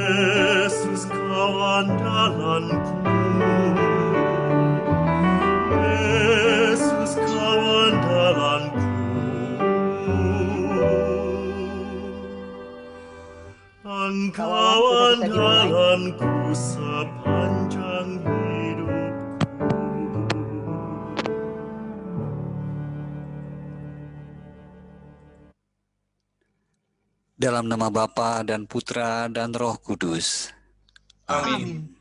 Yesus kau andalanku, Yesus kau andalanku, Engkau Sudah bisa dimulai. andalanku sepanjang hidupku. Dalam nama Bapa dan Putra dan Roh Kudus. Amin.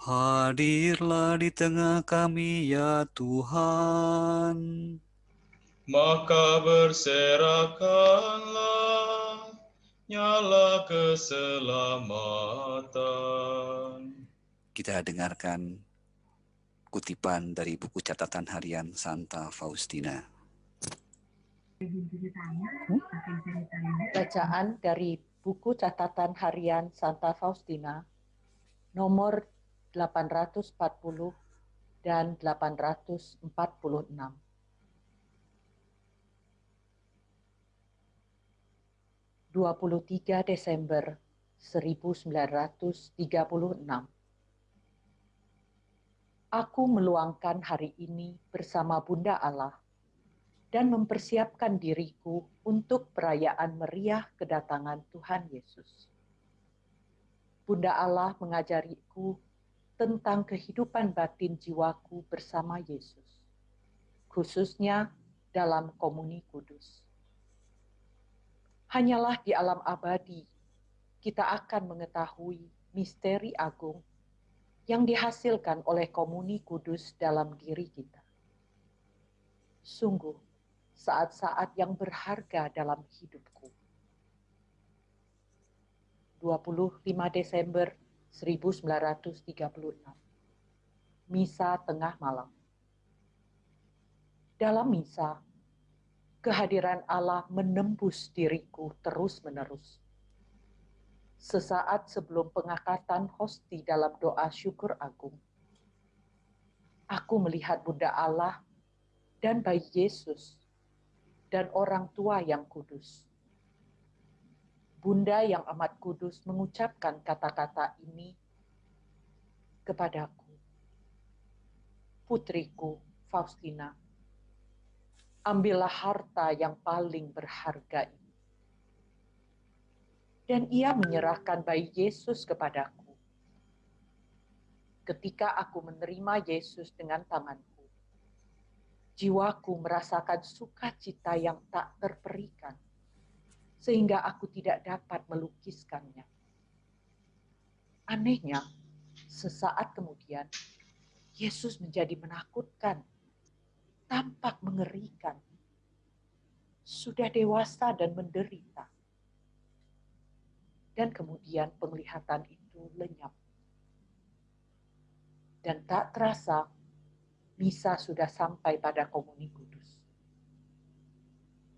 Hadirlah di tengah kami ya Tuhan. Maka berserakanlah nyala keselamatan. Kita dengarkan kutipan dari buku catatan harian Santa Faustina. Bacaan dari buku catatan harian Santa Faustina nomor 840 dan 846. 23 Desember 1936. Aku meluangkan hari ini bersama Bunda Allah dan mempersiapkan diriku untuk perayaan meriah kedatangan Tuhan Yesus. Bunda Allah mengajariku tentang kehidupan batin jiwaku bersama Yesus, khususnya dalam komuni kudus. Hanyalah di alam abadi kita akan mengetahui misteri agung yang dihasilkan oleh komuni kudus dalam diri kita. Sungguh, saat-saat yang berharga dalam hidupku. 25 Desember 1936. Misa tengah malam. Dalam misa, kehadiran Allah menembus diriku terus-menerus. Sesaat sebelum pengangkatan hosti dalam doa syukur agung, aku melihat Bunda Allah dan bayi Yesus dan orang tua yang kudus. Bunda yang amat kudus mengucapkan kata-kata ini kepadaku. Putriku Faustina, ambillah harta yang paling berharga ini. Dan ia menyerahkan bayi Yesus kepadaku. Ketika aku menerima Yesus dengan tanganku, jiwaku merasakan sukacita yang tak terperikan, sehingga aku tidak dapat melukiskannya. Anehnya, sesaat kemudian, Yesus menjadi menakutkan, tampak mengerikan, sudah dewasa dan menderita. Dan kemudian penglihatan itu lenyap. Dan tak terasa, misa sudah sampai pada komuni kudus.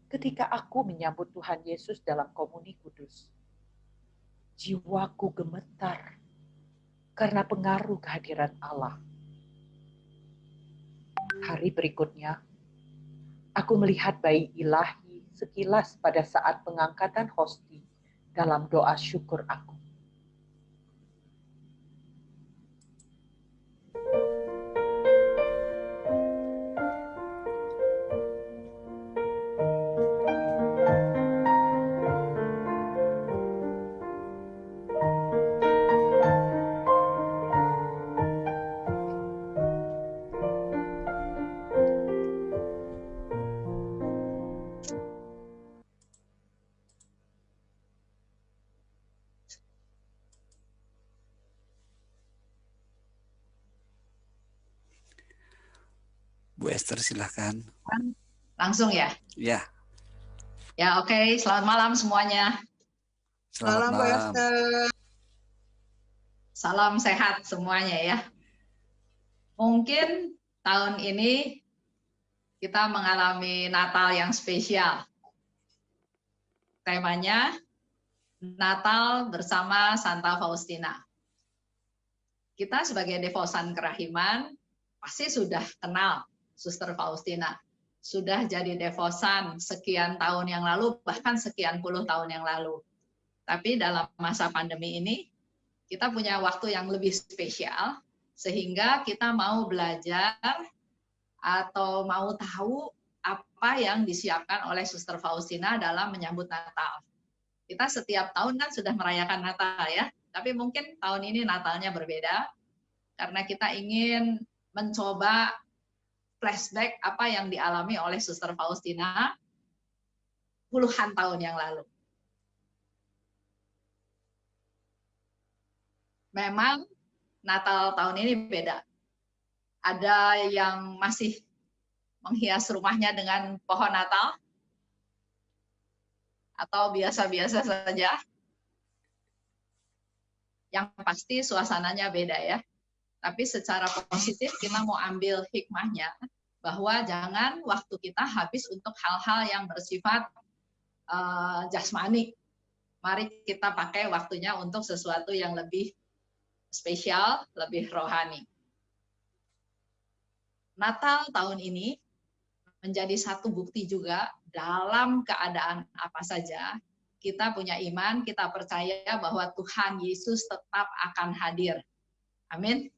Ketika aku menyambut Tuhan Yesus dalam komuni kudus, jiwaku gemetar karena pengaruh kehadiran Allah. Hari berikutnya, aku melihat bayi ilahi sekilas pada saat pengangkatan hosti dalam doa syukur aku. Bu Esther silahkan. Langsung ya? Ya. Ya oke. Selamat malam semuanya. Selamat Bu malam. Esther. Salam sehat semuanya ya. Mungkin tahun ini kita mengalami Natal yang spesial. Temanya Natal bersama Santa Faustina. Kita sebagai devosan kerahiman pasti sudah kenal Suster Faustina. Sudah jadi devosan sekian tahun yang lalu, bahkan sekian puluh tahun yang lalu. Tapi dalam masa pandemi ini, kita punya waktu yang lebih spesial, sehingga kita mau belajar atau mau tahu apa yang disiapkan oleh Suster Faustina dalam menyambut Natal. Kita setiap tahun kan sudah merayakan Natal ya, tapi mungkin tahun ini Natalnya berbeda, karena kita ingin mencoba flashback apa yang dialami oleh Suster Faustina puluhan tahun yang lalu. Memang Natal tahun ini beda. Ada yang masih menghias rumahnya dengan pohon Natal, atau biasa-biasa saja. Yang pasti suasananya beda ya. Tapi secara positif kita mau ambil hikmahnya, bahwa jangan waktu kita habis untuk hal-hal yang bersifat jasmani. Mari kita pakai waktunya untuk sesuatu yang lebih spesial, lebih rohani. Natal tahun ini menjadi satu bukti juga dalam keadaan apa saja, kita punya iman, kita percaya bahwa Tuhan Yesus tetap akan hadir. Amin.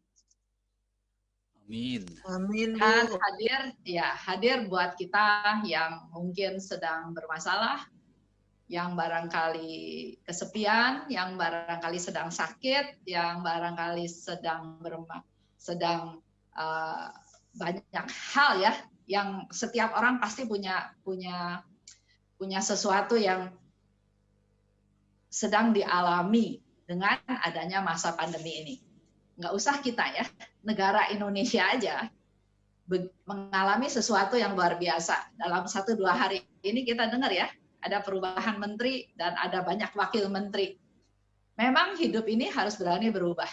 Amin. Amin, Dan Bu. hadir buat kita yang mungkin sedang bermasalah, yang barangkali kesepian, yang barangkali sedang sakit, yang barangkali sedang banyak hal ya, yang setiap orang pasti punya sesuatu yang sedang dialami dengan adanya masa pandemi ini. Nggak usah kita ya, negara Indonesia aja mengalami sesuatu yang luar biasa. Dalam 1-2 hari ini kita dengar ya, ada perubahan menteri dan ada banyak wakil menteri. Memang hidup ini harus berani berubah.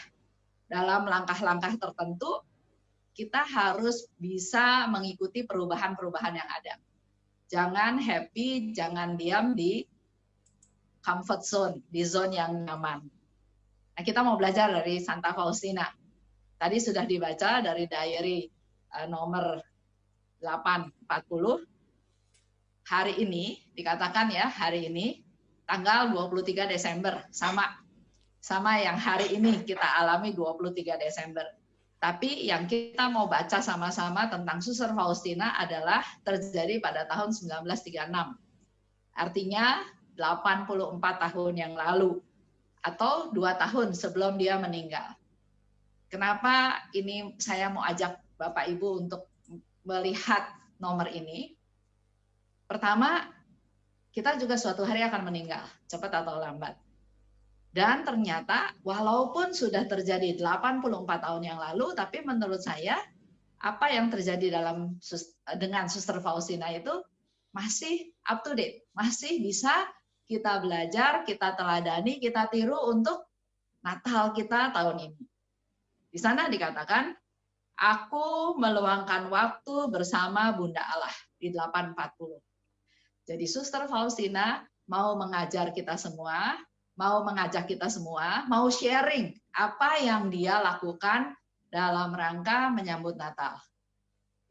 Dalam langkah-langkah tertentu, kita harus bisa mengikuti perubahan-perubahan yang ada. Jangan happy, jangan diam di comfort zone, di zone yang nyaman. Nah, kita mau belajar dari Santa Faustina. Tadi sudah dibaca dari diary nomor 840. Hari ini, dikatakan ya, hari ini, tanggal 23 Desember, sama yang hari ini kita alami 23 Desember. Tapi yang kita mau baca sama-sama tentang Suster Faustina adalah terjadi pada tahun 1936. Artinya 84 tahun yang lalu, atau 2 tahun sebelum dia meninggal. Kenapa ini saya mau ajak Bapak Ibu untuk melihat nomor ini? Pertama, kita juga suatu hari akan meninggal, cepat atau lambat. Dan ternyata walaupun sudah terjadi 84 tahun yang lalu, tapi menurut saya apa yang terjadi dengan Suster Faustina itu masih up to date, masih bisa kita belajar, kita teladani, kita tiru untuk Natal kita tahun ini. Di sana dikatakan, aku meluangkan waktu bersama Bunda Allah di 840. Jadi Suster Faustina mau mengajar kita semua, mau mengajak kita semua, mau sharing apa yang dia lakukan dalam rangka menyambut Natal.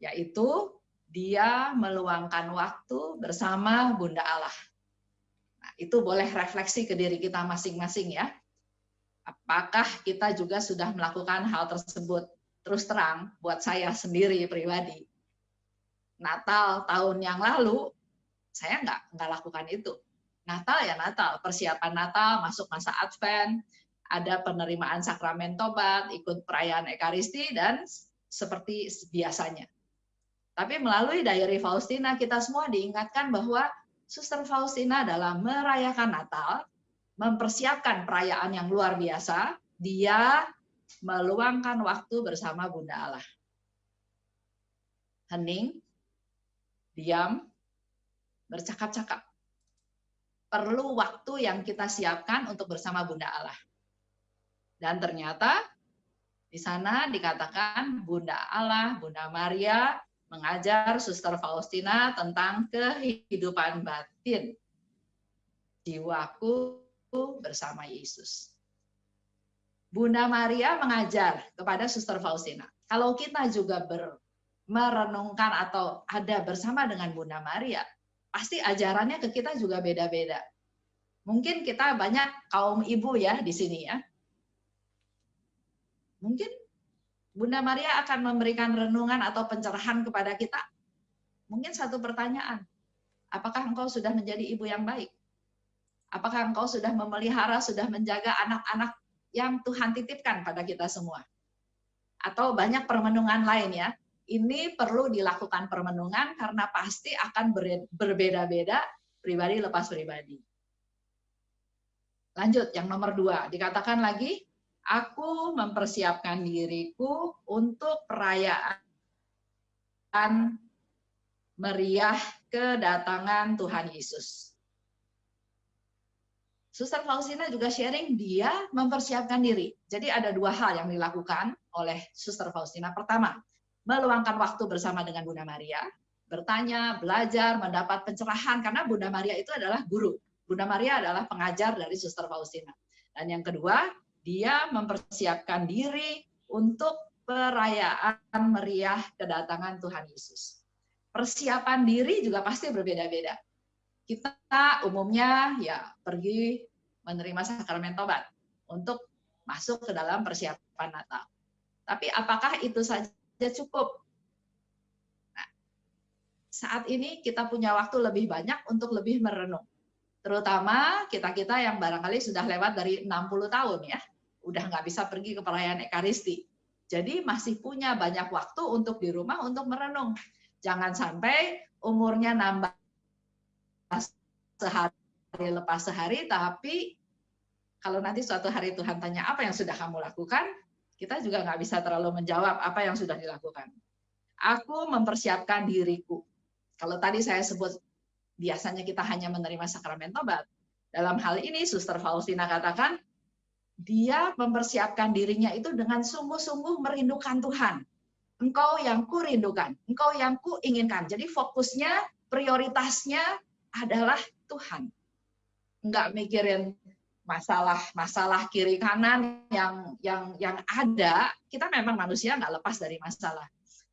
Yaitu dia meluangkan waktu bersama Bunda Allah. Nah, itu boleh refleksi ke diri kita masing-masing ya. Apakah kita juga sudah melakukan hal tersebut? Terus terang, buat saya sendiri pribadi, Natal tahun yang lalu, saya nggak lakukan itu. Natal ya Natal, persiapan Natal, masuk masa Advent, ada penerimaan sakramen tobat, ikut perayaan Ekaristi, dan seperti biasanya. Tapi melalui diary Faustina, kita semua diingatkan bahwa Suster Faustina dalam merayakan Natal, mempersiapkan perayaan yang luar biasa, dia meluangkan waktu bersama Bunda Allah. Hening, diam, bercakap-cakap. Perlu waktu yang kita siapkan untuk bersama Bunda Allah. Dan ternyata di sana dikatakan Bunda Allah, Bunda Maria mengajar Suster Faustina tentang kehidupan batin. Jiwaku bersama Yesus. Bunda Maria mengajar kepada Suster Faustina. Kalau kita juga merenungkan atau ada bersama dengan Bunda Maria, pasti ajarannya ke kita juga beda-beda. Mungkin kita banyak kaum ibu ya di sini ya. Mungkin Bunda Maria akan memberikan renungan atau pencerahan kepada kita. Mungkin satu pertanyaan, apakah engkau sudah menjadi ibu yang baik? Apakah engkau sudah memelihara, sudah menjaga anak-anak yang Tuhan titipkan pada kita semua? Atau banyak permenungan lain ya. Ini perlu dilakukan permenungan karena pasti akan berbeda-beda pribadi lepas pribadi. Lanjut, yang nomor 2. Dikatakan lagi, aku mempersiapkan diriku untuk perayaan meriah kedatangan Tuhan Yesus. Suster Faustina juga sharing, dia mempersiapkan diri. Jadi ada 2 hal yang dilakukan oleh Suster Faustina. Pertama, meluangkan waktu bersama dengan Bunda Maria, bertanya, belajar, mendapat pencerahan, karena Bunda Maria itu adalah guru. Bunda Maria adalah pengajar dari Suster Faustina. Dan yang kedua, dia mempersiapkan diri untuk perayaan meriah kedatangan Tuhan Yesus. Persiapan diri juga pasti berbeda-beda. Kita umumnya ya pergi menerima sakramen tobat untuk masuk ke dalam persiapan Natal. Tapi apakah itu saja cukup? Nah, saat ini kita punya waktu lebih banyak untuk lebih merenung. Terutama kita-kita yang barangkali sudah lewat dari 60 tahun ya, udah nggak bisa pergi ke perayaan Ekaristi. Jadi masih punya banyak waktu untuk di rumah untuk merenung. Jangan sampai umurnya nambah sehari lepas sehari, tapi kalau nanti suatu hari Tuhan tanya apa yang sudah kamu lakukan, kita juga nggak bisa terlalu menjawab apa yang sudah dilakukan. Aku mempersiapkan diriku. Kalau tadi saya sebut biasanya kita hanya menerima sakramen tobat. Dalam hal ini, Suster Faustina katakan, dia mempersiapkan dirinya itu dengan sungguh-sungguh merindukan Tuhan. Engkau yang kurindukan, engkau yang kuinginkan. Jadi fokusnya, prioritasnya adalah Tuhan. Enggak mikirin masalah kiri kanan yang ada. Kita memang manusia nggak lepas dari masalah.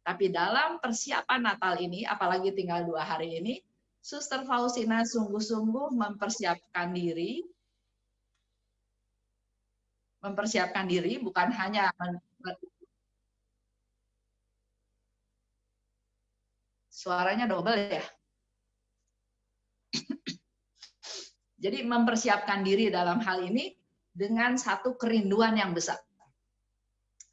Tapi dalam persiapan Natal ini, apalagi tinggal 2 hari ini, Suster Faustina sungguh-sungguh mempersiapkan diri bukan hanya suaranya double ya. Jadi mempersiapkan diri dalam hal ini dengan satu kerinduan yang besar.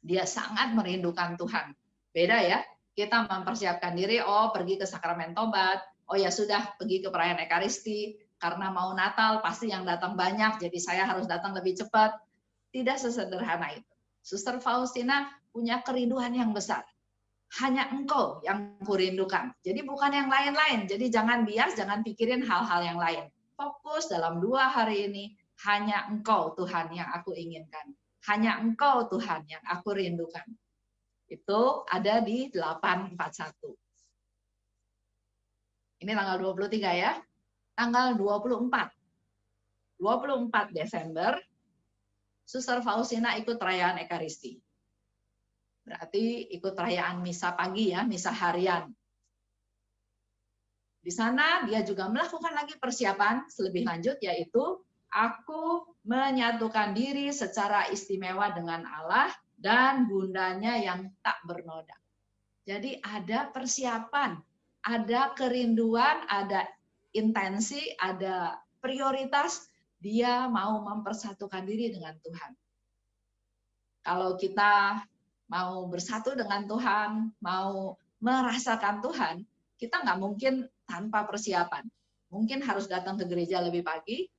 Dia sangat merindukan Tuhan. Beda ya, kita mempersiapkan diri, pergi ke sakramen tobat, ya sudah pergi ke perayaan Ekaristi, karena mau Natal pasti yang datang banyak, jadi saya harus datang lebih cepat. Tidak sesederhana itu. Suster Faustina punya kerinduan yang besar. Hanya engkau yang kurindukan. Jadi bukan yang lain-lain. Jadi jangan bias, jangan pikirin hal-hal yang lain. Fokus dalam 2 hari ini, hanya engkau Tuhan yang aku inginkan. Hanya engkau Tuhan yang aku rindukan. Itu ada di 841. Ini tanggal 23 ya. Tanggal 24 Desember, Suster Faustina ikut perayaan Ekaristi. Berarti ikut perayaan misa pagi ya, misa harian. Di sana dia juga melakukan lagi persiapan lebih lanjut, yaitu aku menyatukan diri secara istimewa dengan Allah dan bundanya yang tak bernoda. Jadi ada persiapan, ada kerinduan, ada intensi, ada prioritas, dia mau mempersatukan diri dengan Tuhan. Kalau kita mau bersatu dengan Tuhan, mau merasakan Tuhan, kita nggak mungkin tanpa persiapan. Mungkin harus datang ke gereja lebih pagi,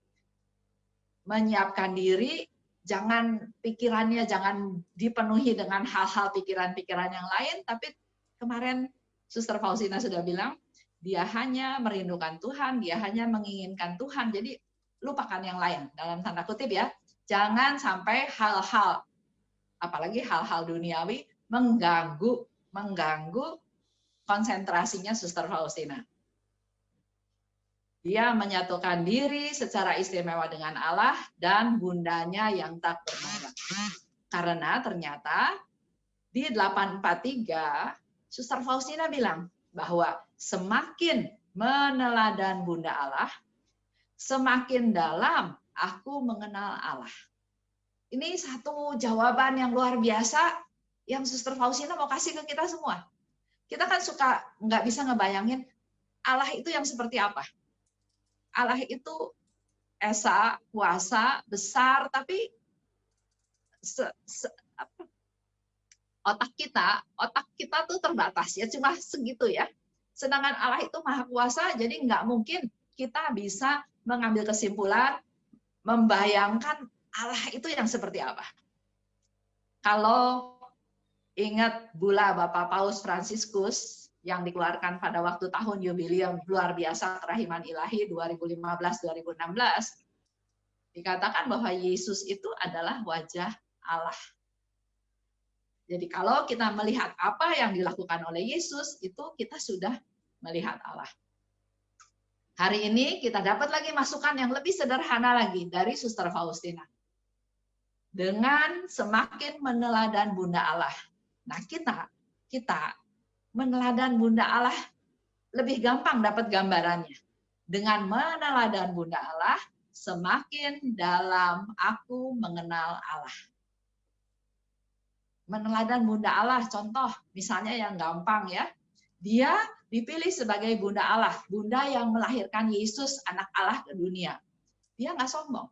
menyiapkan diri, jangan pikirannya jangan dipenuhi dengan hal-hal pikiran-pikiran yang lain, tapi kemarin Suster Faustina sudah bilang, dia hanya merindukan Tuhan, dia hanya menginginkan Tuhan, jadi lupakan yang lain, dalam tanda kutip ya. Jangan sampai hal-hal, apalagi hal-hal duniawi, mengganggu konsentrasinya Suster Faustina. Dia menyatukan diri secara istimewa dengan Allah dan bundanya yang tak bernoda. Karena ternyata di 843, Suster Faustina bilang bahwa semakin meneladan Bunda Allah, semakin dalam aku mengenal Allah. Ini satu jawaban yang luar biasa yang Suster Faustina mau kasih ke kita semua. Kita kan suka nggak bisa ngebayangin Allah itu yang seperti apa. Allah itu esa, kuasa, besar, tapi otak kita tuh terbatas ya, cuma segitu ya. Sedangkan Allah itu maha kuasa, jadi nggak mungkin kita bisa mengambil kesimpulan, membayangkan Allah itu yang seperti apa. Kalau ingat bula Bapak Paus Fransiskus yang dikeluarkan pada waktu tahun jubileum luar biasa kerahiman ilahi 2015-2016, dikatakan bahwa Yesus itu adalah wajah Allah. Jadi kalau kita melihat apa yang dilakukan oleh Yesus, itu kita sudah melihat Allah. Hari ini kita dapat lagi masukan yang lebih sederhana lagi dari Suster Faustina. Dengan semakin meneladan Bunda Allah. Nah, kita meneladan Bunda Allah lebih gampang dapat gambarannya. Dengan meneladan Bunda Allah, semakin dalam aku mengenal Allah. Meneladan Bunda Allah, contoh misalnya yang gampang ya. Dia dipilih sebagai Bunda Allah, Bunda yang melahirkan Yesus, anak Allah ke dunia. Dia nggak sombong.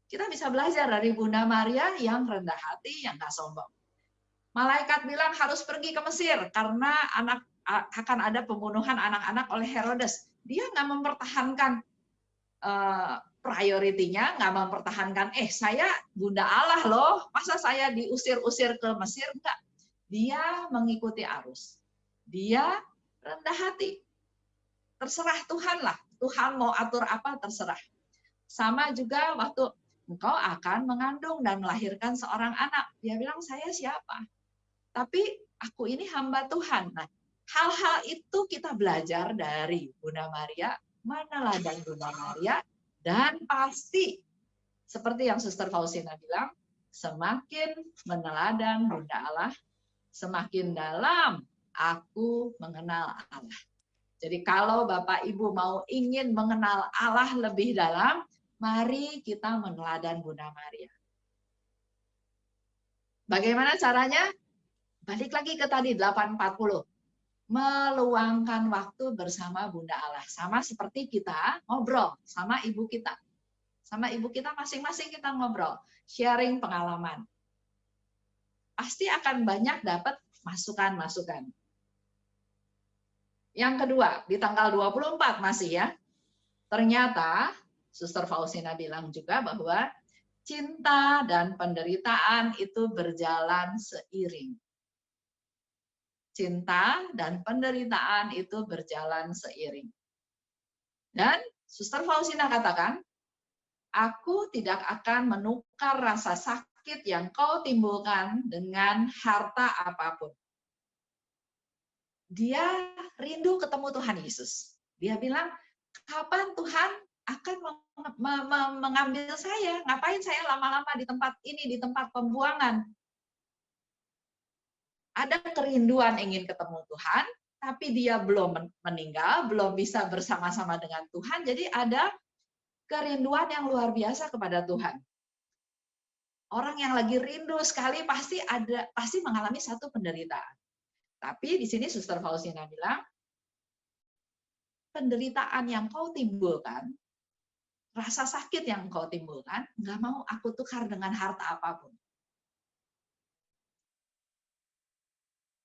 Kita bisa belajar dari Bunda Maria yang rendah hati, yang nggak sombong. Malaikat bilang harus pergi ke Mesir karena akan ada pembunuhan anak-anak oleh Herodes. Dia nggak mempertahankan prioritinya, nggak mempertahankan, saya Bunda Allah loh, masa saya diusir-usir ke Mesir? Enggak. Dia mengikuti arus. Dia rendah hati. Terserah Tuhan lah. Tuhan mau atur apa, terserah. Sama juga waktu engkau akan mengandung dan melahirkan seorang anak. Dia bilang, saya siapa? Tapi aku ini hamba Tuhan. Nah, hal-hal itu kita belajar dari Bunda Maria, meneladan Bunda Maria, dan pasti, seperti yang Suster Faustina bilang, semakin meneladan Bunda Allah, semakin dalam aku mengenal Allah. Jadi kalau Bapak Ibu mau ingin mengenal Allah lebih dalam, mari kita meneladan Bunda Maria. Bagaimana caranya? Balik lagi ke tadi 8:40. Meluangkan waktu bersama Bunda Allah. Sama seperti kita ngobrol sama ibu kita. Sama ibu kita masing-masing kita ngobrol. Sharing pengalaman. Pasti akan banyak dapat masukan-masukan. Yang kedua, di tanggal 24 masih ya. Ternyata, Suster Faustina bilang juga bahwa cinta dan penderitaan itu berjalan seiring. Cinta dan penderitaan itu berjalan seiring. Dan Suster Faustina katakan, aku tidak akan menukar rasa sakit yang kau timbulkan dengan harta apapun. Dia rindu ketemu Tuhan Yesus. Dia bilang, kapan Tuhan akan mengambil saya? Ngapain saya lama-lama di tempat ini, di tempat pembuangan? Ada kerinduan ingin ketemu Tuhan, tapi dia belum meninggal, belum bisa bersama-sama dengan Tuhan. Jadi ada kerinduan yang luar biasa kepada Tuhan. Orang yang lagi rindu sekali pasti mengalami satu penderitaan. Tapi di sini Suster Faustina bilang, penderitaan yang kau timbulkan, rasa sakit yang kau timbulkan, nggak mau aku tukar dengan harta apapun.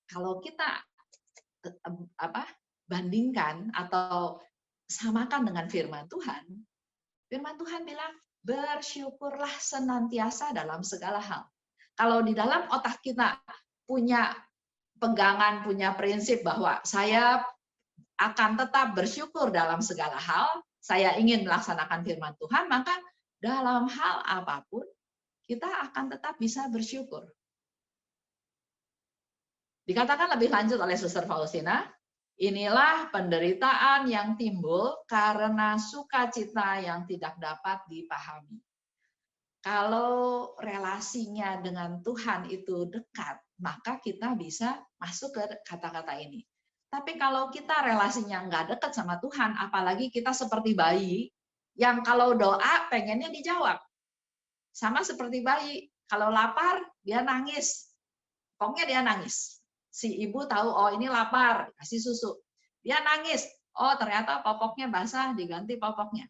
Kalau kita bandingkan atau samakan dengan firman Tuhan bilang, bersyukurlah senantiasa dalam segala hal. Kalau di dalam otak kita punya pegangan, punya prinsip bahwa saya akan tetap bersyukur dalam segala hal, saya ingin melaksanakan firman Tuhan, maka dalam hal apapun kita akan tetap bisa bersyukur. Dikatakan lebih lanjut oleh Suster Faustina, inilah penderitaan yang timbul karena sukacita yang tidak dapat dipahami. Kalau relasinya dengan Tuhan itu dekat, maka kita bisa masuk ke kata-kata ini. Tapi kalau kita relasinya nggak dekat sama Tuhan, apalagi kita seperti bayi Yang kalau doa pengennya dijawab. Sama seperti bayi. Kalau lapar, dia nangis. Pokoknya dia nangis. Si ibu tahu, oh ini lapar, kasih susu. Dia nangis. Oh ternyata popoknya basah, diganti popoknya.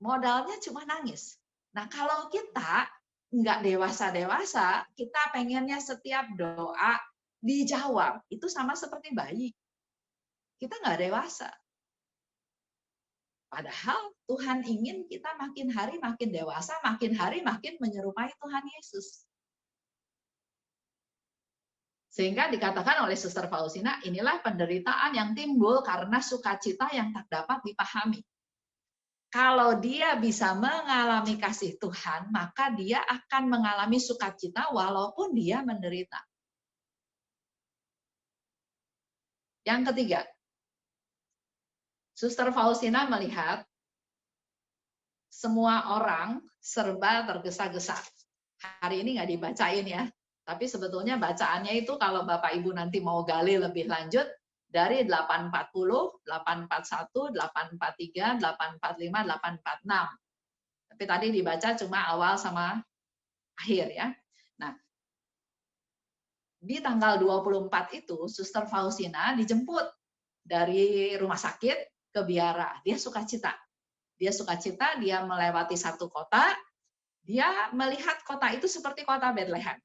Modalnya cuma nangis. Nah kalau kita nggak dewasa-dewasa, kita pengennya setiap doa dijawab. Itu sama seperti bayi. Kita nggak dewasa. Padahal Tuhan ingin kita makin hari makin dewasa, makin hari makin menyerupai Tuhan Yesus. Sehingga dikatakan oleh Suster Faustina, inilah penderitaan yang timbul karena sukacita yang tak dapat dipahami. Kalau dia bisa mengalami kasih Tuhan, maka dia akan mengalami sukacita walaupun dia menderita. Yang ketiga, Suster Faustina melihat semua orang serba tergesa-gesa. Hari ini nggak dibacain ya, tapi sebetulnya bacaannya itu kalau Bapak Ibu nanti mau gali lebih lanjut, dari 840, 841, 843, 845, 846. Tapi tadi dibaca cuma awal sama akhir ya. Nah, di tanggal 24 itu Suster Faustina dijemput dari rumah sakit ke biara. Dia sukacita. Dia sukacita, dia melewati satu kota, dia melihat kota itu seperti kota Bethlehem.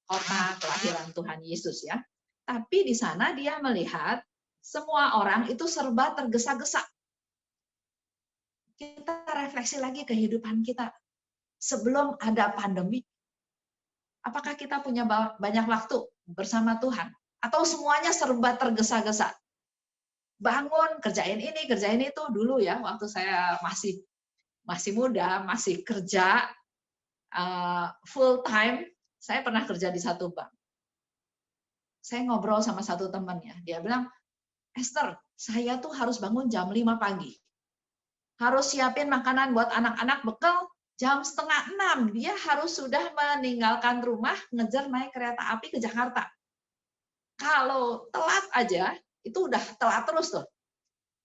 Kota kelahiran Tuhan Yesus ya. Tapi di sana dia melihat semua orang itu serba tergesa-gesa. Kita refleksi lagi kehidupan kita sebelum ada pandemi. Apakah kita punya banyak waktu bersama Tuhan? Atau semuanya serba tergesa-gesa? Bangun, kerjain ini, kerjain itu. Dulu ya, waktu saya masih muda, masih kerja full time, saya pernah kerja di satu bank. Saya ngobrol sama satu temannya, dia bilang, Esther, saya tuh harus bangun jam 5 pagi. Harus siapin makanan buat anak-anak bekal jam 5:30. Dia harus sudah meninggalkan rumah, ngejar naik kereta api ke Jakarta. Kalau telat aja, itu udah telat terus tuh.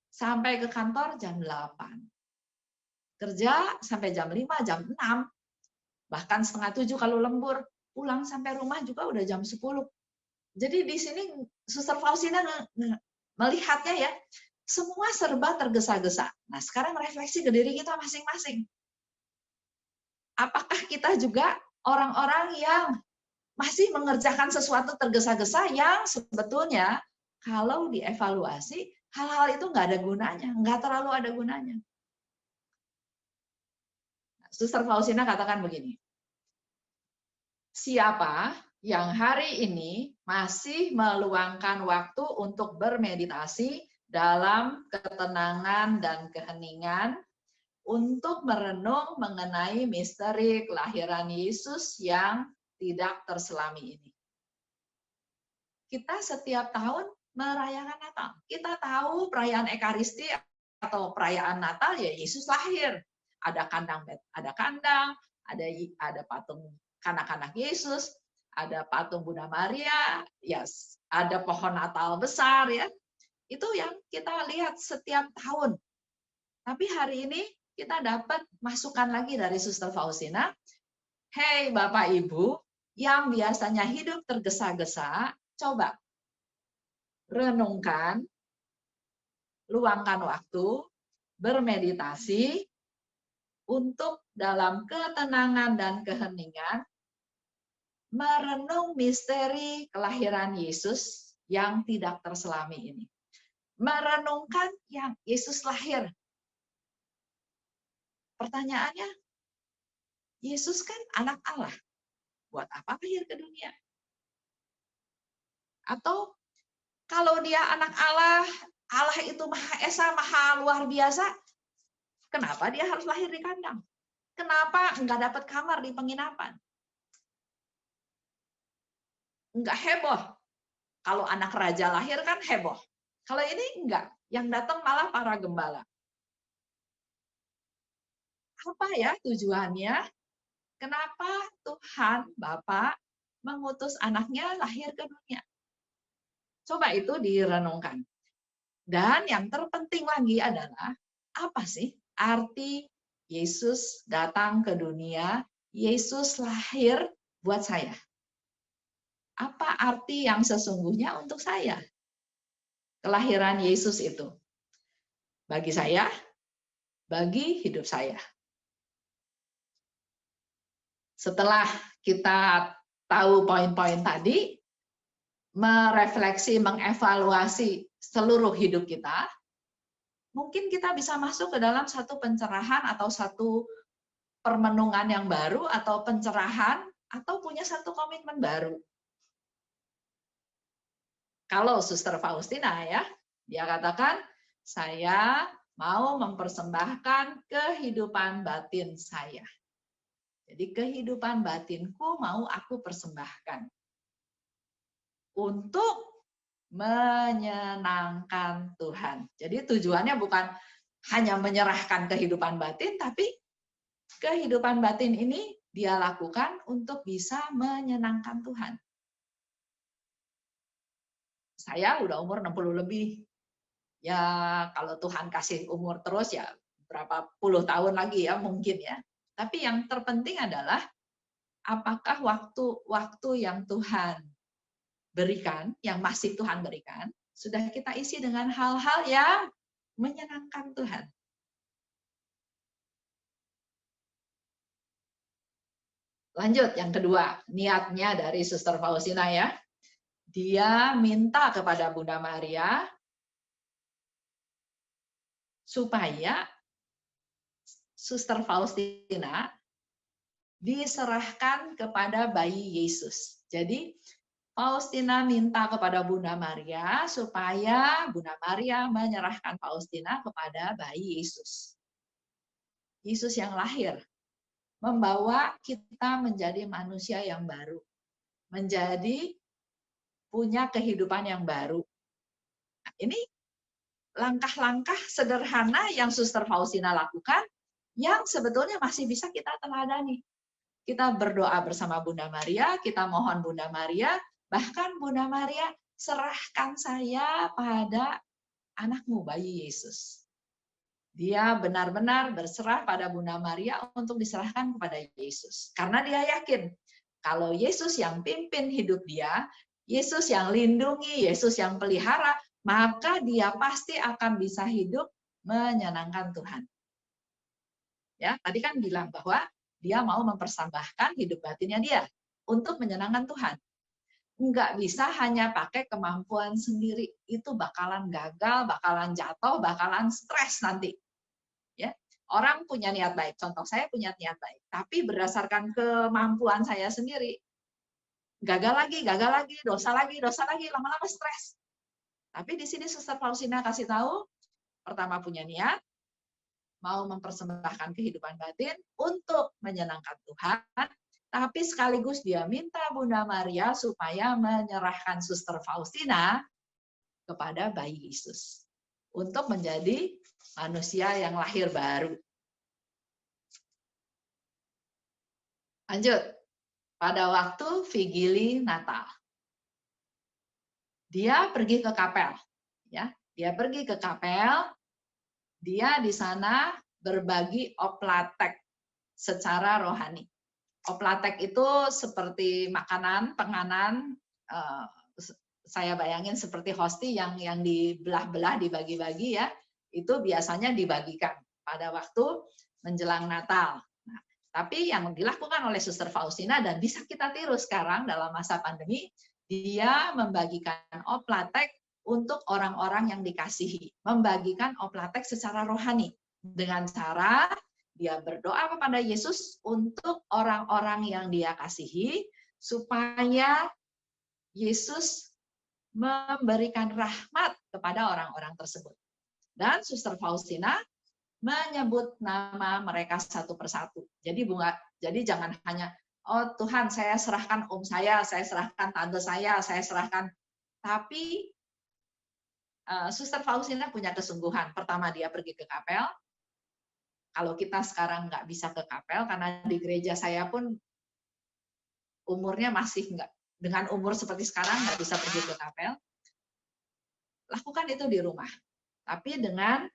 Sampai ke kantor jam 8. Kerja sampai jam 5, jam 6. Bahkan 6:30 kalau lembur. Pulang sampai rumah juga udah jam 10. Jadi di sini Suster Faustina melihatnya ya, semua serba tergesa-gesa. Nah, sekarang refleksi ke diri kita masing-masing. Apakah kita juga orang-orang yang masih mengerjakan sesuatu tergesa-gesa yang sebetulnya kalau dievaluasi, hal-hal itu nggak ada gunanya, nggak terlalu ada gunanya. Suster Faustina katakan begini, siapa yang hari ini masih meluangkan waktu untuk bermeditasi dalam ketenangan dan keheningan untuk merenung mengenai misteri kelahiran Yesus yang tidak terselami ini. Kita setiap tahun merayakan Natal. Kita tahu perayaan Ekaristi atau perayaan Natal ya Yesus lahir. Ada kandang, ada patung kanak-kanak Yesus, ada patung Bunda Maria, yes, ada pohon Natal besar ya. Itu yang kita lihat setiap tahun. Tapi hari ini kita dapat masukan lagi dari Suster Faustina. Hei Bapak Ibu, yang biasanya hidup tergesa-gesa, coba renungkan, luangkan waktu, bermeditasi, untuk dalam ketenangan dan keheningan merenung misteri kelahiran Yesus yang tidak terselami ini. Merenungkan yang Yesus lahir. Pertanyaannya, Yesus kan anak Allah. Buat apa lahir ke dunia? Atau kalau dia anak Allah, Allah itu Maha Esa, Maha luar biasa, kenapa dia harus lahir di kandang? Kenapa nggak dapat kamar di penginapan? Nggak heboh. Kalau anak raja lahir kan heboh. Kalau ini enggak. Yang datang malah para gembala. Apa ya tujuannya? Kenapa Tuhan Bapa mengutus anaknya lahir ke dunia? Coba itu direnungkan. Dan yang terpenting lagi adalah, apa sih arti Yesus datang ke dunia, Yesus lahir buat saya. Apa arti yang sesungguhnya untuk saya? Kelahiran Yesus itu. Bagi saya, bagi hidup saya. Setelah kita tahu poin-poin tadi, merefleksi, mengevaluasi seluruh hidup kita, mungkin kita bisa masuk ke dalam satu pencerahan atau satu permenungan yang baru atau pencerahan atau punya satu komitmen baru. Kalau Suster Faustina ya, dia katakan, saya mau mempersembahkan kehidupan batin saya. Jadi kehidupan batinku mau aku persembahkan untuk menyenangkan Tuhan. Jadi tujuannya bukan hanya menyerahkan kehidupan batin, tapi kehidupan batin ini dia lakukan untuk bisa menyenangkan Tuhan. Saya udah umur 60 lebih. Ya kalau Tuhan kasih umur terus ya berapa puluh tahun lagi ya mungkin ya. Tapi yang terpenting adalah apakah waktu yang Tuhan berikan, yang masih Tuhan berikan, sudah kita isi dengan hal-hal yang menyenangkan Tuhan. Lanjut yang kedua, niatnya dari Suster Faustina ya. Dia minta kepada Bunda Maria supaya Suster Faustina diserahkan kepada bayi Yesus. Jadi Faustina minta kepada Bunda Maria supaya Bunda Maria menyerahkan Faustina kepada bayi Yesus. Yesus yang lahir membawa kita menjadi manusia yang baru, menjadi punya kehidupan yang baru. Nah, ini langkah-langkah sederhana yang Suster Faustina lakukan yang sebetulnya masih bisa kita teladani. Kita berdoa bersama Bunda Maria, kita mohon Bunda Maria, bahkan Bunda Maria, serahkan saya pada anakmu, bayi Yesus. Dia benar-benar berserah pada Bunda Maria untuk diserahkan kepada Yesus. Karena dia yakin, kalau Yesus yang pimpin hidup dia, Yesus yang lindungi, Yesus yang pelihara, maka dia pasti akan bisa hidup menyenangkan Tuhan. Ya, tadi kan bilang bahwa dia mau mempersembahkan hidup batinnya dia untuk menyenangkan Tuhan. Enggak bisa hanya pakai kemampuan sendiri, itu bakalan gagal, bakalan jatuh, bakalan stres nanti. Ya, orang punya niat baik, contoh saya punya niat baik, tapi berdasarkan kemampuan saya sendiri, gagal lagi, dosa lagi, lama-lama stres. Tapi di sini Suster Faustina kasih tahu, pertama punya niat, mau mempersembahkan kehidupan batin untuk menyenangkan Tuhan, tapi sekaligus dia minta Bunda Maria supaya menyerahkan Suster Faustina kepada bayi Yesus untuk menjadi manusia yang lahir baru. Lanjut, pada waktu Vigili Natal, dia pergi ke kapel, ya, dia pergi ke kapel. Dia di sana berbagi oplatek secara rohani. Oplatek itu seperti makanan, penganan, saya bayangin seperti hosti yang dibelah-belah, dibagi-bagi ya, itu biasanya dibagikan pada waktu menjelang Natal. Nah, tapi yang dilakukan oleh Suster Faustina dan bisa kita tiru sekarang dalam masa pandemi, dia membagikan oplatek untuk orang-orang yang dikasihi, membagikan oplatek secara rohani dengan cara dia berdoa kepada Yesus untuk orang-orang yang dia kasihi supaya Yesus memberikan rahmat kepada orang-orang tersebut. Dan Suster Faustina menyebut nama mereka satu persatu. Jadi jangan hanya, oh Tuhan saya serahkan om saya serahkan tante saya serahkan, tapi Suster Faustina punya kesungguhan. Pertama dia pergi ke kapel. Kalau kita sekarang nggak bisa ke kapel, karena di gereja saya pun umurnya masih nggak, dengan umur seperti sekarang nggak bisa pergi ke kapel. Lakukan itu di rumah. Tapi dengan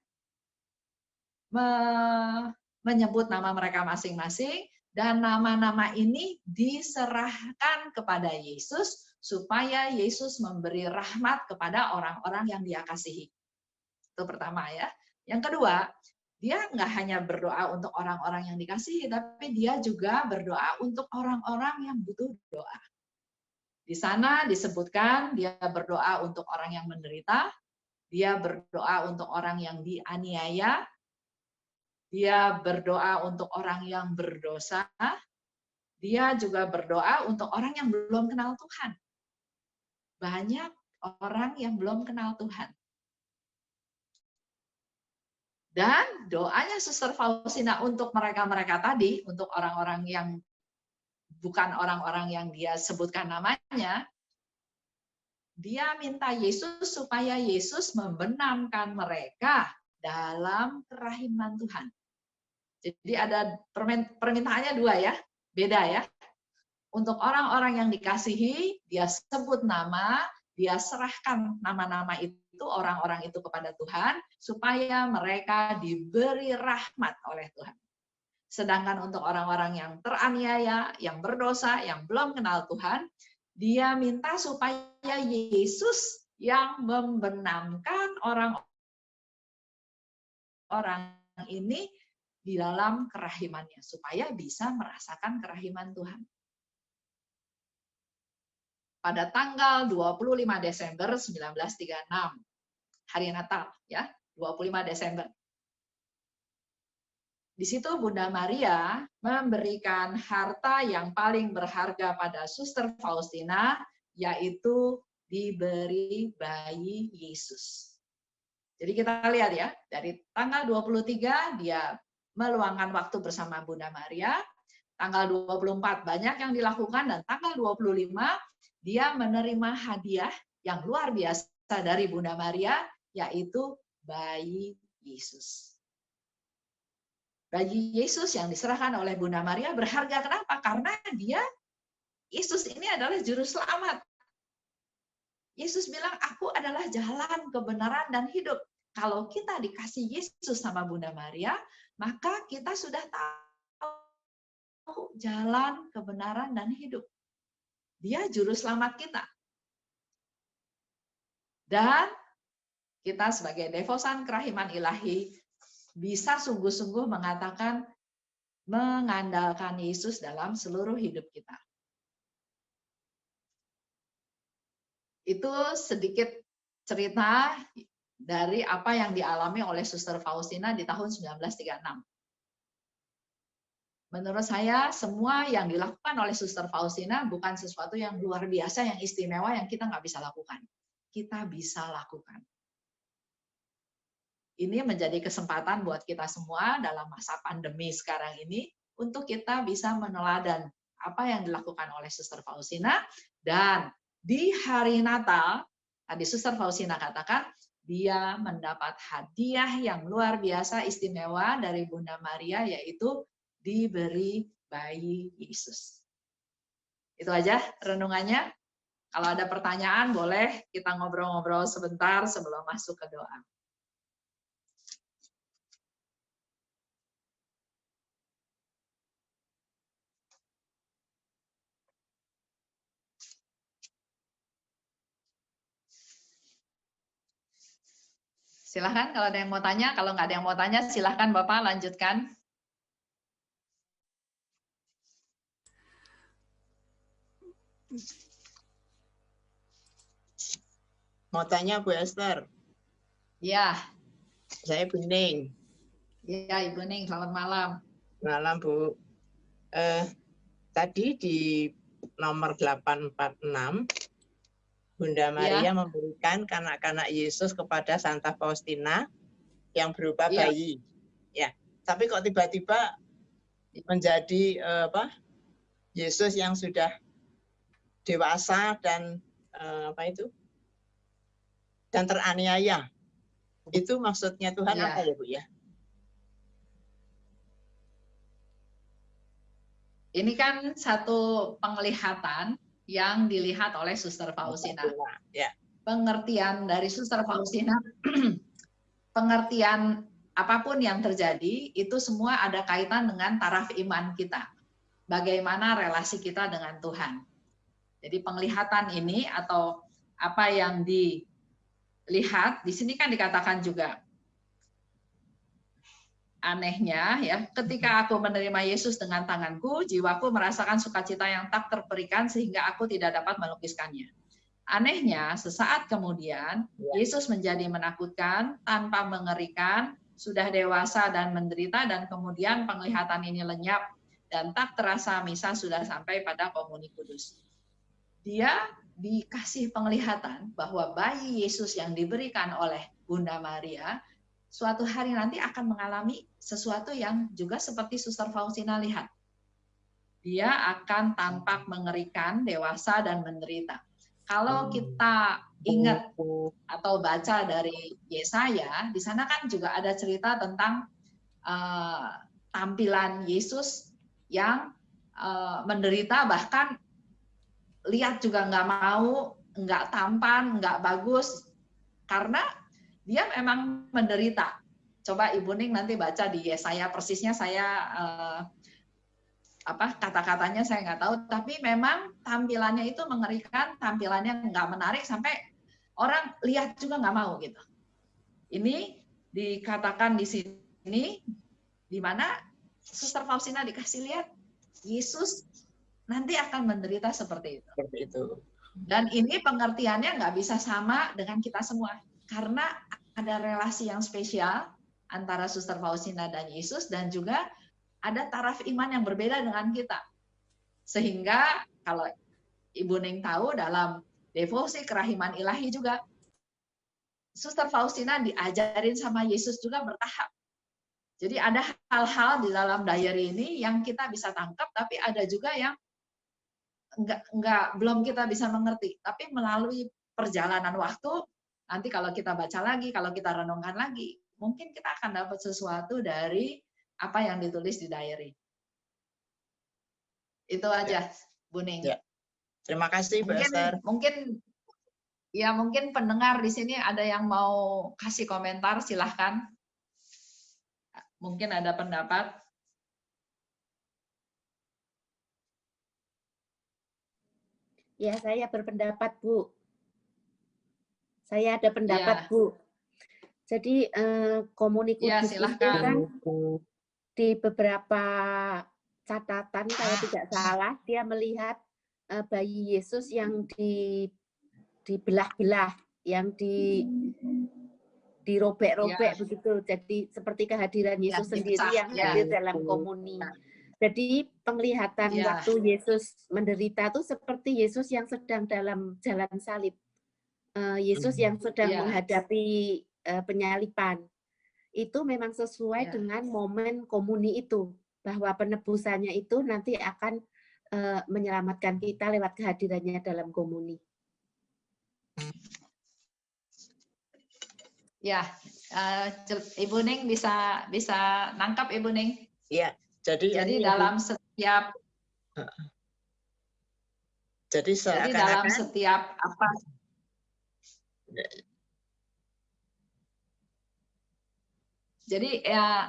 menyebut nama mereka masing-masing, dan nama-nama ini diserahkan kepada Yesus supaya Yesus memberi rahmat kepada orang-orang yang Dia kasihi. Itu pertama ya. Yang kedua, Dia nggak hanya berdoa untuk orang-orang yang dikasihi, tapi Dia juga berdoa untuk orang-orang yang butuh doa. Di sana disebutkan Dia berdoa untuk orang yang menderita, Dia berdoa untuk orang yang dianiaya, Dia berdoa untuk orang yang berdosa, Dia juga berdoa untuk orang yang belum kenal Tuhan. Banyak orang yang belum kenal Tuhan. Dan doanya Suster Faustina untuk mereka-mereka tadi, untuk orang-orang yang bukan orang-orang yang dia sebutkan namanya, dia minta Yesus supaya Yesus membenamkan mereka dalam kerahiman Tuhan. Jadi ada permintaannya dua ya, beda ya. Untuk orang-orang yang dikasihi, dia sebut nama, dia serahkan nama-nama itu, orang-orang itu kepada Tuhan, supaya mereka diberi rahmat oleh Tuhan. Sedangkan untuk orang-orang yang teraniaya, yang berdosa, yang belum kenal Tuhan, dia minta supaya Yesus yang membenamkan orang-orang ini di dalam kerahimannya, supaya bisa merasakan kerahiman Tuhan. Pada tanggal 25 Desember 1936, hari Natal ya, 25 Desember. Di situ Bunda Maria memberikan harta yang paling berharga pada Suster Faustina, yaitu diberi bayi Yesus. Jadi kita lihat ya, dari tanggal 23 dia meluangkan waktu bersama Bunda Maria, tanggal 24 banyak yang dilakukan, dan tanggal 25 dia menerima hadiah yang luar biasa dari Bunda Maria, yaitu bayi Yesus. Bayi Yesus yang diserahkan oleh Bunda Maria berharga. Kenapa? Karena Yesus ini adalah juru selamat. Yesus bilang, aku adalah jalan, kebenaran, dan hidup. Kalau kita dikasih Yesus sama Bunda Maria, maka kita sudah tahu jalan, kebenaran, dan hidup. Dia juru selamat kita. Dan kita sebagai devosan kerahiman ilahi bisa sungguh-sungguh mengatakan mengandalkan Yesus dalam seluruh hidup kita. Itu sedikit cerita dari apa yang dialami oleh Suster Faustina di tahun 1936. Menurut saya, semua yang dilakukan oleh Suster Faustina bukan sesuatu yang luar biasa, yang istimewa, yang kita nggak bisa lakukan. Kita bisa lakukan. Ini menjadi kesempatan buat kita semua dalam masa pandemi sekarang ini, untuk kita bisa meneladan apa yang dilakukan oleh Suster Faustina. Dan di hari Natal, tadi Suster Faustina katakan, dia mendapat hadiah yang luar biasa istimewa dari Bunda Maria, yaitu diberi bayi Yesus. Itu aja renungannya. Kalau ada pertanyaan, boleh kita ngobrol-ngobrol sebentar sebelum masuk ke doa. Silahkan kalau ada yang mau tanya. Kalau nggak ada yang mau tanya, silahkan Bapak lanjutkan. Mau tanya Bu Esther? Ya. Saya Bu Ning. Ya, Ibu Ning, selamat malam. Malam Bu. Tadi di nomor 846, Bunda Maria memberikan kanak-kanak Yesus kepada Santa Faustina yang berupa bayi. Ya, tapi kok tiba-tiba menjadi Yesus yang sudah dewasa dan dan teraniaya. Itu maksudnya Tuhan apa ya Bu ya? Ini kan satu penglihatan yang dilihat oleh Suster Faustina. Pengertian dari Suster Faustina, pengertian apapun yang terjadi, itu semua ada kaitan dengan taraf iman kita. Bagaimana relasi kita dengan Tuhan. Jadi penglihatan ini atau apa yang dilihat, di sini kan dikatakan juga, anehnya ya, ketika aku menerima Yesus dengan tanganku, jiwaku merasakan sukacita yang tak terperikan sehingga aku tidak dapat melukiskannya. Anehnya, sesaat kemudian Yesus menjadi menakutkan, tanpa mengerikan, sudah dewasa dan menderita, dan kemudian penglihatan ini lenyap dan tak terasa misa sudah sampai pada komuni kudus. Dia dikasih penglihatan bahwa bayi Yesus yang diberikan oleh Bunda Maria suatu hari nanti akan mengalami sesuatu yang juga seperti Suster Faustina lihat. Dia akan tampak mengerikan, dewasa, dan menderita. Kalau kita ingat atau baca dari Yesaya, di sana kan juga ada cerita tentang tampilan Yesus yang menderita, bahkan lihat juga nggak mau, nggak tampan, nggak bagus, karena dia memang menderita. Coba Ibu Ning nanti baca di Yesaya, persisnya saya kata-katanya saya nggak tahu, tapi memang tampilannya itu mengerikan, tampilannya nggak menarik sampai orang lihat juga nggak mau gitu. Ini dikatakan di sini, di mana Suster Faustina dikasih lihat Yesus nanti akan menderita seperti itu. Seperti itu. Dan ini pengertiannya nggak bisa sama dengan kita semua, karena ada relasi yang spesial antara Suster Faustina dan Yesus, dan juga ada taraf iman yang berbeda dengan kita. Sehingga kalau Ibu Ning tahu, dalam devosi kerahiman ilahi juga, Suster Faustina diajarin sama Yesus juga bertahap. Jadi ada hal-hal di dalam diary ini yang kita bisa tangkap, tapi ada juga yang belum kita bisa mengerti. Tapi melalui perjalanan waktu, nanti kalau kita baca lagi, kalau kita renungkan lagi, mungkin kita akan dapat sesuatu dari apa yang ditulis di diary. Itu aja, Bu Ning. Ya. Terima kasih, Bu Esther. Mungkin pendengar di sini ada yang mau kasih komentar, silahkan. Mungkin ada pendapat. Ya, saya berpendapat, Bu. Saya ada pendapat, Ya. Bu. Jadi komuni kudus itu kan di beberapa catatan, kalau tidak salah, dia melihat bayi Yesus yang dibelah-belah, yang dirobek-robek begitu. Jadi seperti kehadiran Yesus sendiri yang hadir dalam komuni. Jadi penglihatan waktu Yesus menderita itu seperti Yesus yang sedang dalam jalan salib. Yesus yang sedang menghadapi penyalipan. Itu memang sesuai dengan momen komuni itu, bahwa penebusannya itu nanti akan menyelamatkan kita lewat kehadirannya dalam komuni. Ya, Ibu Ning bisa nangkap, Ibu Ning? Iya, jadi dalam setiap dalam setiap apa? Jadi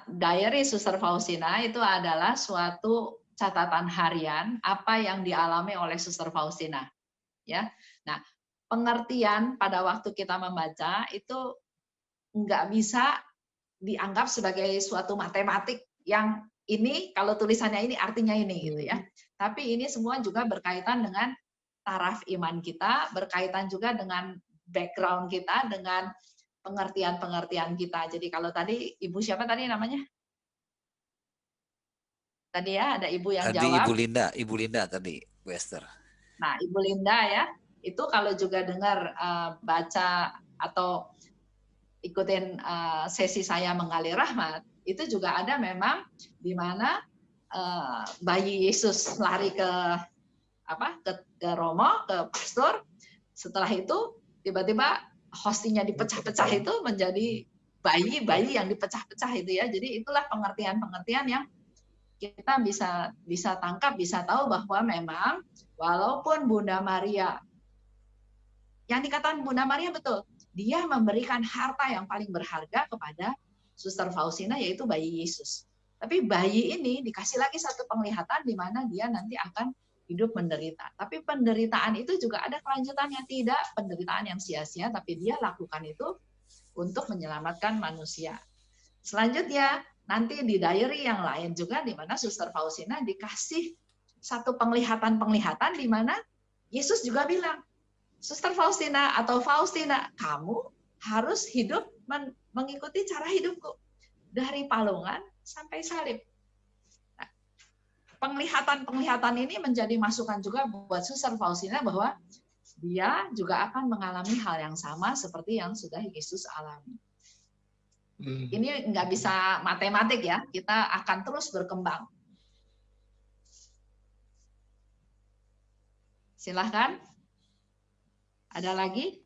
diary Suster Faustina itu adalah suatu catatan harian apa yang dialami oleh Suster Faustina. Ya, nah pengertian pada waktu kita membaca itu nggak bisa dianggap sebagai suatu matematik yang ini kalau tulisannya ini artinya ini gitu ya. Tapi ini semua juga berkaitan dengan taraf iman kita, berkaitan juga dengan background kita, dengan pengertian-pengertian kita. Jadi kalau tadi Ibu siapa tadi namanya? Tadi ya ada Ibu yang jawab. Ibu Linda tadi, Bu Esther. Nah, Ibu Linda ya, itu kalau juga dengar baca atau ikutin sesi saya mengalir rahmat, itu juga ada memang di mana bayi Yesus lari ke Romo, ke pastor. Setelah itu tiba-tiba hostinya dipecah-pecah itu menjadi bayi yang dipecah-pecah itu ya. Jadi itulah pengertian-pengertian yang kita bisa tangkap, bisa tahu bahwa memang walaupun Bunda Maria, yang dikatakan Bunda Maria betul, dia memberikan harta yang paling berharga kepada Suster Faustina, yaitu bayi Yesus. Tapi bayi ini dikasih lagi satu penglihatan di mana dia nanti akan hidup menderita. Tapi penderitaan itu juga ada kelanjutannya, tidak penderitaan yang sia-sia, tapi dia lakukan itu untuk menyelamatkan manusia. Selanjutnya, nanti di diary yang lain juga di mana Suster Faustina dikasih satu penglihatan-penglihatan di mana Yesus juga bilang, Suster Faustina atau Faustina, kamu harus hidup mengikuti cara hidupku dari palungan sampai salib. Nah, penglihatan-penglihatan ini menjadi masukan juga buat Suster Faustina bahwa dia juga akan mengalami hal yang sama seperti yang sudah Yesus alami. Ini nggak bisa matematik ya, kita akan terus berkembang. Silahkan. Ada lagi?